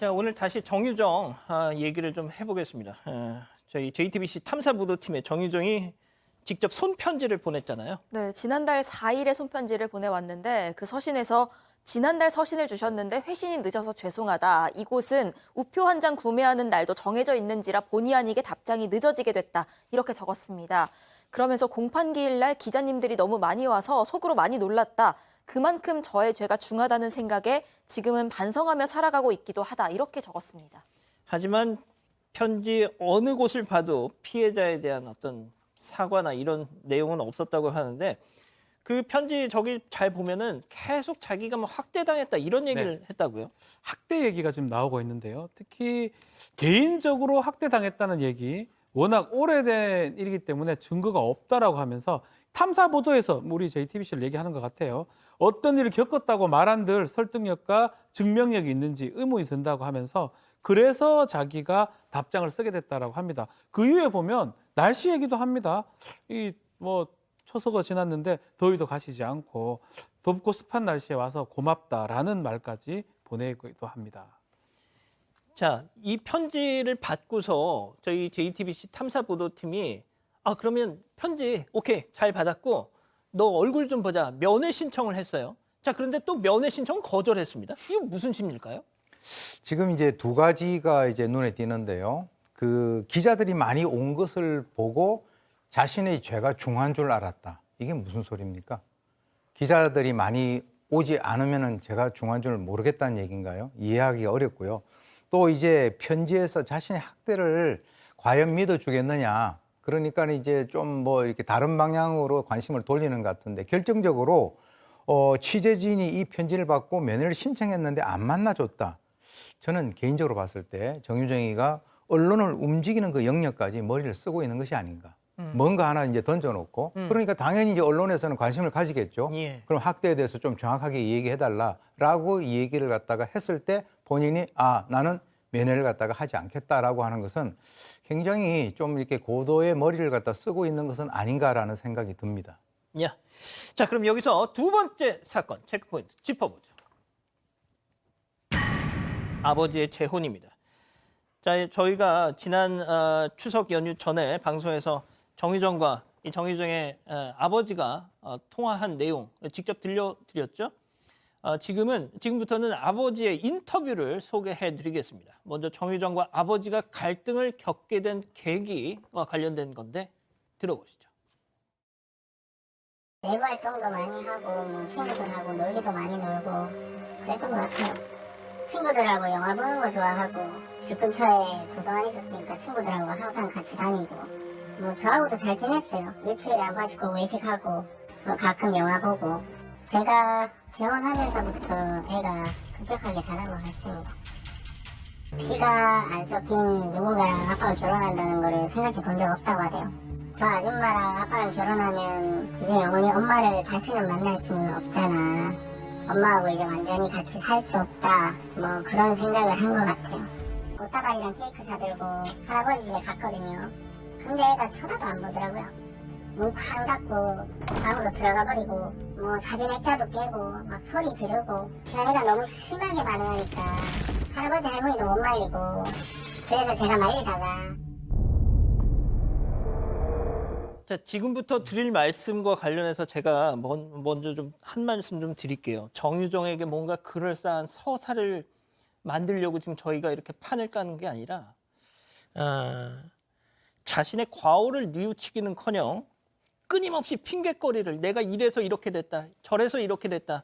자, 오늘 다시 정유정 얘기를 좀 해보겠습니다. 저희 JTBC 탐사보도팀의 정유정이 직접 손편지를 보냈잖아요. 네, 지난달 4일에 손편지를 보내왔는데 그 서신에서 지난달 서신을 주셨는데 회신이 늦어서 죄송하다. 이곳은 우표 한 장 구매하는 날도 정해져 있는지라 본의 아니게 답장이 늦어지게 됐다. 이렇게 적었습니다. 그러면서 공판기일 날 기자님들이 너무 많이 와서 속으로 많이 놀랐다. 그만큼 저의 죄가 중하다는 생각에 지금은 반성하며 살아가고 있기도 하다. 이렇게 적었습니다. 하지만 편지 어느 곳을 봐도 피해자에 대한 어떤 사과나 이런 내용은 없었다고 하는데 그 편지 저기 잘 보면은 계속 자기가 뭐 학대당했다 이런 얘기를 했다고요? 학대 얘기가 지금 나오고 있는데요. 특히 개인적으로 학대당했다는 얘기, 워낙 오래된 일이기 때문에 증거가 없다라고 하면서 탐사 보도에서 우리 JTBC를 얘기하는 것 같아요. 어떤 일을 겪었다고 말한들 설득력과 증명력이 있는지 의문이 든다고 하면서 그래서 자기가 답장을 쓰게 됐다라고 합니다. 그 이후에 보면 날씨 얘기도 합니다. 초서가 지났는데 더위도 가시지 않고 덥고 습한 날씨에 와서 고맙다라는 말까지 보내기도 합니다. 자, 이 편지를 받고서 저희 JTBC 탐사보도팀이 그러면 편지 오케이 잘 받았고 너 얼굴 좀 보자 면회 신청을 했어요. 자, 그런데 또 면회 신청은 거절했습니다. 이거 무슨 심리일까요? 지금 이제 두 가지가 이제 눈에 띄는데요. 그 기자들이 많이 온 것을 보고 자신의 죄가 중한 줄 알았다. 이게 무슨 소리입니까? 기자들이 많이 오지 않으면은 제가 중한 줄 모르겠다는 얘기인가요? 이해하기가 어렵고요. 또 이제 편지에서 자신의 학대를 과연 믿어주겠느냐. 그러니까 이제 좀 이렇게 다른 방향으로 관심을 돌리는 것 같은데 결정적으로 취재진이 이 편지를 받고 면회를 신청했는데 안 만나줬다. 저는 개인적으로 봤을 때 정유정이가 언론을 움직이는 그 영역까지 머리를 쓰고 있는 것이 아닌가. 뭔가 하나 이제 던져놓고 그러니까 당연히 이제 언론에서는 관심을 가지겠죠. 예. 그럼 학대에 대해서 좀 정확하게 얘기해달라라고 이 얘기를 갖다가 했을 때 본인이 나는 면회를 갖다가 하지 않겠다라고 하는 것은 굉장히 좀 이렇게 고도의 머리를 갖다 쓰고 있는 것은 아닌가라는 생각이 듭니다. 야. 자, 그럼 여기서 두 번째 사건 체크포인트 짚어보죠. 아버지의 재혼입니다. 자, 저희가 지난 추석 연휴 전에 방송에서 정유정과 이 정유정의 아버지가 통화한 내용 직접 들려드렸죠. 지금부터는 아버지의 인터뷰를 소개해드리겠습니다. 먼저 정유정과 아버지가 갈등을 겪게 된 계기와 관련된 건데 들어보시죠. 내부 활동도 많이 하고 친구들하고 놀기도 많이 놀고 그랬던 것 같아요. 친구들하고 영화 보는 거 좋아하고 집 근처에 도서관 있었으니까 친구들하고 항상 같이 다니고 저하고도 잘 지냈어요. 일주일에 한 번씩 꼭 외식하고 가끔 영화 보고 제가 재혼하면서부터 애가 급격하게 자란 것 같습니다. 피가 안 섞인 누군가랑 아빠가 결혼한다는 거를 생각해 본 적 없다고 하대요. 저 아줌마랑 아빠랑 결혼하면 이제 영원히 엄마를 다시는 만날 수는 없잖아. 엄마하고 이제 완전히 같이 살 수 없다. 그런 생각을 한 것 같아요. 꽃다발이랑 케이크 사들고 할아버지 집에 갔거든요. 근데 애가 쳐다도 안 보더라고요. 문 쾅 닫고 방으로 들어가 버리고 사진 액자도 깨고 막 소리 지르고 애가 너무 심하게 반응하니까 할아버지 할머니도 못 말리고 그래서 제가 말리다가 자, 지금부터 드릴 말씀과 관련해서 제가 먼저 좀 한 말씀 좀 드릴게요. 정유정에게 뭔가 그럴싸한 서사를 만들려고 지금 저희가 이렇게 판을 까는 게 아니라 자신의 과오를 뉘우치기는커녕 끊임없이 핑계거리를 내가 이래서 이렇게 됐다, 저래서 이렇게 됐다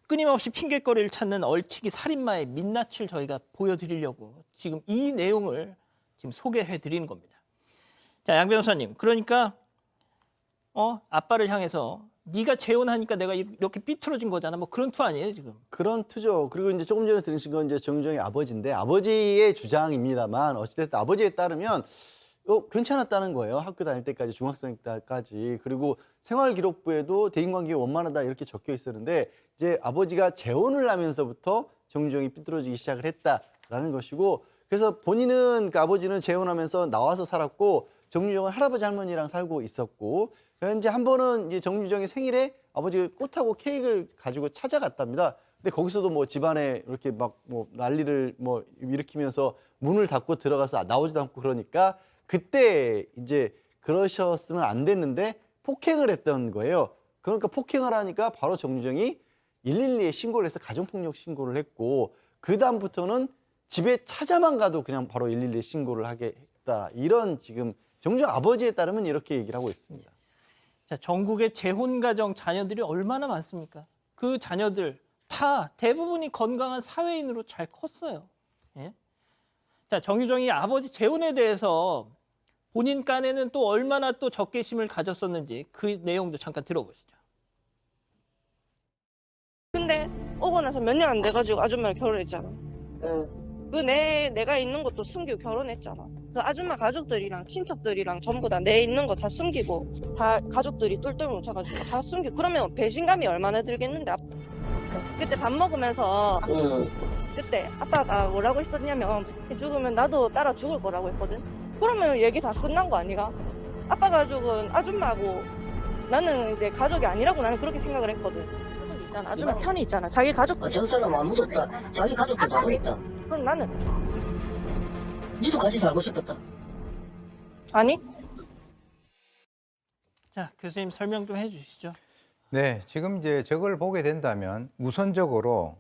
끊임없이 핑계거리를 찾는 얼치기 살인마의 민낯을 저희가 보여드리려고 지금 이 내용을 지금 소개해드리는 겁니다. 자, 양 변호사님, 그러니까 아빠를 향해서 네가 재혼하니까 내가 이렇게 삐뚤어진 거잖아. 그런 투 아니에요, 지금? 그런 투죠. 그리고 이제 조금 전에 들으신 건 이제 정유정의 아버지인데 아버지의 주장입니다만 어찌됐든 아버지에 따르면 괜찮았다는 거예요. 학교 다닐 때까지, 중학생 때까지. 그리고 생활기록부에도 대인관계가 원만하다 이렇게 적혀 있었는데 이제 아버지가 재혼을 하면서부터 정유정이 삐뚤어지기 시작을 했다라는 것이고 그래서 본인은 그 아버지는 재혼하면서 나와서 살았고 정유정은 할아버지 할머니랑 살고 있었고 그래서 이제 한 번은 이제 정유정의 생일에 아버지가 꽃하고 케이크를 가지고 찾아갔답니다. 근데 거기서도 뭐 집안에 이렇게 막 뭐 난리를 뭐 일으키면서 문을 닫고 들어가서 나오지도 않고 그러니까 그때 이제 그러셨으면 안 됐는데 폭행을 했던 거예요. 그러니까 폭행을 하니까 바로 정유정이 112에 신고를 해서 가정폭력 신고를 했고 그다음부터는 집에 찾아만 가도 그냥 바로 112에 신고를 하게 했다. 이런 지금 정유정 아버지에 따르면 이렇게 얘기를 하고 있습니다. 자, 전국의 재혼 가정 자녀들이 얼마나 많습니까? 그 자녀들 다 대부분이 건강한 사회인으로 잘 컸어요. 예? 자, 정유정이 아버지 재혼에 대해서 본인 깐에는 또 얼마나 또 적개심을 가졌었는지 그 내용도 잠깐 들어보시죠. 근데 오고 나서 몇 년 안 돼가지고 아줌마를 결혼했잖아. 내가 있는 것도 숨기고 결혼했잖아. 그래서 아줌마 가족들이랑 친척들이랑 전부 다 내 있는 거 다 숨기고 다 가족들이 똘똘 뭉쳐가지고 다 숨기고 그러면 배신감이 얼마나 들겠는데. 그때 밥 먹으면서 그때 아빠가 뭐라고 했었냐면 죽으면 나도 따라 죽을 거라고 했거든. 그러면 얘기 다 끝난 거 아니가? 아빠 가족은 아줌마고 나는 이제 가족이 아니라고 나는 그렇게 생각을 했거든. 가족이 있잖아. 아줌마 편이 있잖아. 자기 가족. 저 사람 아무도 없다. 자기 가족도 다 있다. 그럼 나는 니도 같이 살고 싶었다. 아니? 자, 교수님 설명 좀 해주시죠. 네, 지금 이제 저걸 보게 된다면 우선적으로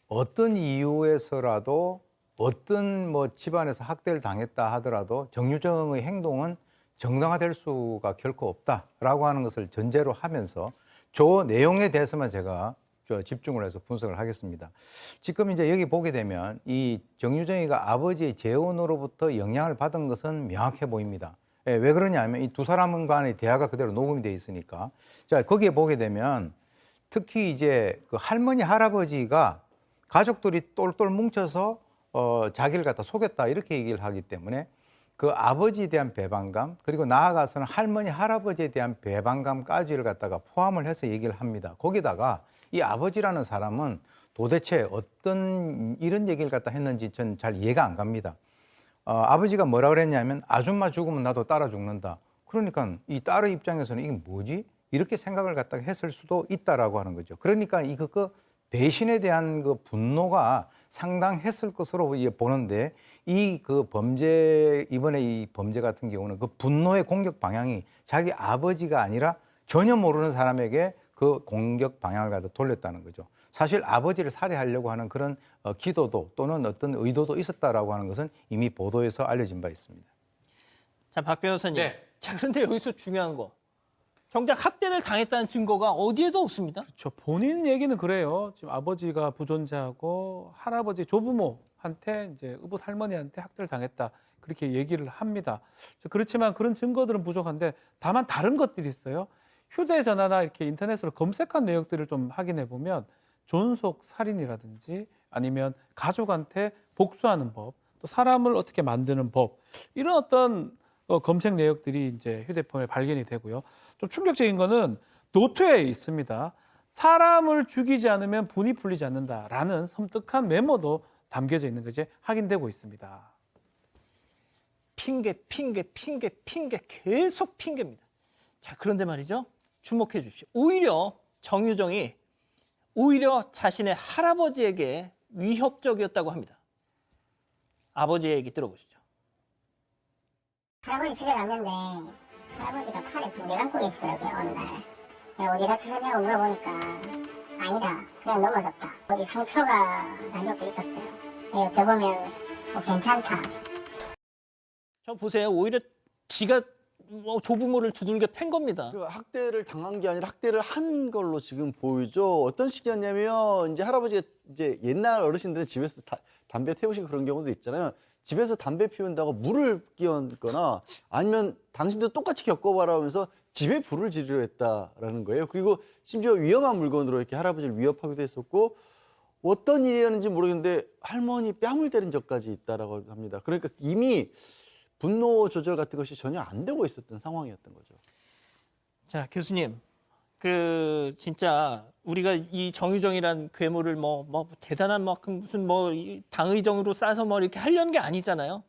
어떤 이유에서라도 어떤 뭐 집안에서 학대를 당했다 하더라도 정유정의 행동은 정당화될 수가 결코 없다라고 하는 것을 전제로 하면서 저 내용에 대해서만 제가 집중을 해서 분석을 하겠습니다. 지금 이제 여기 보게 되면 이 정유정이가 아버지의 재혼으로부터 영향을 받은 것은 명확해 보입니다. 예, 왜 그러냐면 이 두 사람 간의 대화가 그대로 녹음이 돼 있으니까. 자, 거기에 보게 되면 특히 이제 그 할머니, 할아버지가 가족들이 똘똘 뭉쳐서 자기를 갖다 속였다 이렇게 얘기를 하기 때문에 그 아버지에 대한 배반감 그리고 나아가서는 할머니, 할아버지에 대한 배반감까지를 갖다가 포함을 해서 얘기를 합니다. 거기다가 이 아버지라는 사람은 도대체 어떤 이런 얘기를 갖다 했는지 전 잘 이해가 안 갑니다. 아버지가 뭐라 그랬냐면 아줌마 죽으면 나도 따라 죽는다. 그러니까 이 딸의 입장에서는 이게 뭐지? 이렇게 생각을 갖다가 했을 수도 있다라고 하는 거죠. 그러니까 그 배신에 대한 그 분노가 상당했을 것으로 보는데 이 그 범죄 이번에 이 범죄 같은 경우는 그 분노의 공격 방향이 자기 아버지가 아니라 전혀 모르는 사람에게 그 공격 방향을 갖다 돌렸다는 거죠. 사실 아버지를 살해하려고 하는 그런 기도도 또는 어떤 의도도 있었다라고 하는 것은 이미 보도에서 알려진 바 있습니다. 자, 박 변호사님. 네. 자, 그런데 여기서 중요한 거. 정작 학대를 당했다는 증거가 어디에도 없습니다. 그렇죠. 본인 얘기는 그래요. 지금 아버지가 부존재하고 할아버지 조부모한테 이제 의붓 할머니한테 학대를 당했다. 그렇게 얘기를 합니다. 그렇지만 그런 증거들은 부족한데 다만 다른 것들이 있어요. 휴대전화나 이렇게 인터넷으로 검색한 내역들을 좀 확인해 보면 존속 살인이라든지 아니면 가족한테 복수하는 법, 또 사람을 어떻게 만드는 법 이런 어떤 검색 내역들이 이제 휴대폰에 발견이 되고요. 좀 충격적인 거는 노트에 있습니다. 사람을 죽이지 않으면 분이 풀리지 않는다라는 섬뜩한 메모도 담겨져 있는 것이 확인되고 있습니다. 핑계 계속 핑계입니다. 자, 그런데 말이죠. 주목해 주십시오. 오히려 정유정이 오히려 자신의 할아버지에게 위협적이었다고 합니다. 아버지의 얘기 들어보시죠. 할아버지 집에 갔는데 할아버지가 팔에 붕대 감고 계시더라고요. 어느 날 내가 어디 다치셨냐고 물어보니까 아니다 그냥 넘어졌다. 어디 상처가 난 적도 있었어요. 여쭤보면 뭐 괜찮다. 저 보세요. 오히려 지가 조부모를 두들겨 팬 겁니다. 그 학대를 당한 게 아니라 학대를 한 걸로 지금 보이죠. 어떤 식이었냐면 이제 할아버지가 이제 옛날 어르신들은 집에서 담배 태우시고 그런 경우도 있잖아요. 집에서 담배 피운다고 물을 끼얹거나 아니면 당신도 똑같이 겪어봐라 하면서 집에 불을 지르려 했다라는 거예요. 그리고 심지어 위험한 물건으로 이렇게 할아버지를 위협하기도 했었고 어떤 일이었는지 모르겠는데 할머니 뺨을 때린 적까지 있다라고 합니다. 그러니까 이미 분노 조절 같은 것이 전혀 안 되고 있었던 상황이었던 거죠. 자, 교수님. 진짜 우리가 이 정유정이란 괴물을 뭐 대단한 무슨 당의정으로 싸서 이렇게 하려는 게 아니잖아요.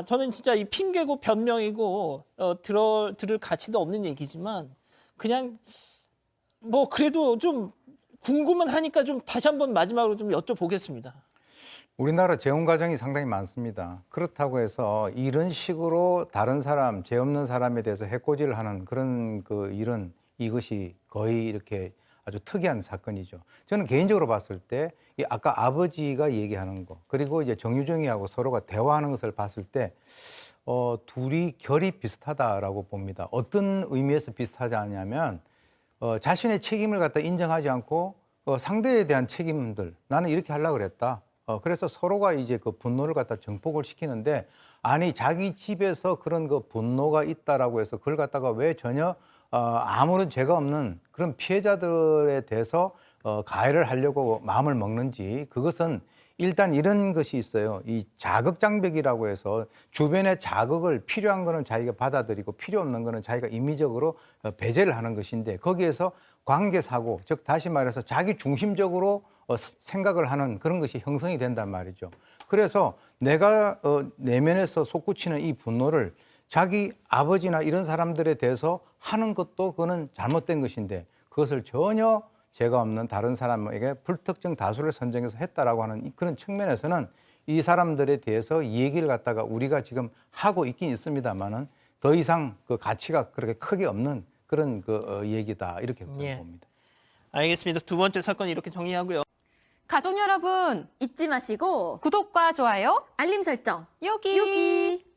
저는 진짜 이 핑계고 변명이고 들을 가치도 없는 얘기지만 그냥 그래도 좀 궁금은 하니까 좀 다시 한번 마지막으로 좀 여쭤보겠습니다. 우리나라 재혼 가정이 상당히 많습니다. 그렇다고 해서 이런 식으로 다른 사람, 죄 없는 사람에 대해서 해코지를 하는 그런 그 일은 이것이 거의 이렇게 아주 특이한 사건이죠. 저는 개인적으로 봤을 때 이 아까 아버지가 얘기하는 거 그리고 이제 정유정이하고 서로가 대화하는 것을 봤을 때 둘이 결이 비슷하다라고 봅니다. 어떤 의미에서 비슷하지 않냐면 자신의 책임을 갖다 인정하지 않고 상대에 대한 책임들 나는 이렇게 하려고 그랬다. 그래서 서로가 이제 그 분노를 갖다 정폭을 시키는데 아니 자기 집에서 그런 그 분노가 있다라고 해서 그걸 갖다가 왜 전혀 아무런 죄가 없는 그런 피해자들에 대해서 가해를 하려고 마음을 먹는지 그것은 일단 이런 것이 있어요. 이 자극장벽이라고 해서 주변의 자극을 필요한 거는 자기가 받아들이고 필요 없는 거는 자기가 임의적으로 배제를 하는 것인데 거기에서 관계사고 즉 다시 말해서 자기 중심적으로 생각을 하는 그런 것이 형성이 된단 말이죠. 그래서 내가 내면에서 솟구치는 이 분노를 자기 아버지나 이런 사람들에 대해서 하는 것도 그거는 잘못된 것인데 그것을 전혀 죄가 없는 다른 사람에게 불특정 다수를 선정해서 했다라고 하는 그런 측면에서는 이 사람들에 대해서 이 얘기를 갖다가 우리가 지금 하고 있긴 있습니다만은 더 이상 그 가치가 그렇게 크게 없는 그런 그 얘기다 이렇게 예. 봅니다. 알겠습니다. 두 번째 사건 이렇게 정리하고요. 가족 여러분, 잊지 마시고 구독과 좋아요 알림 설정 여기.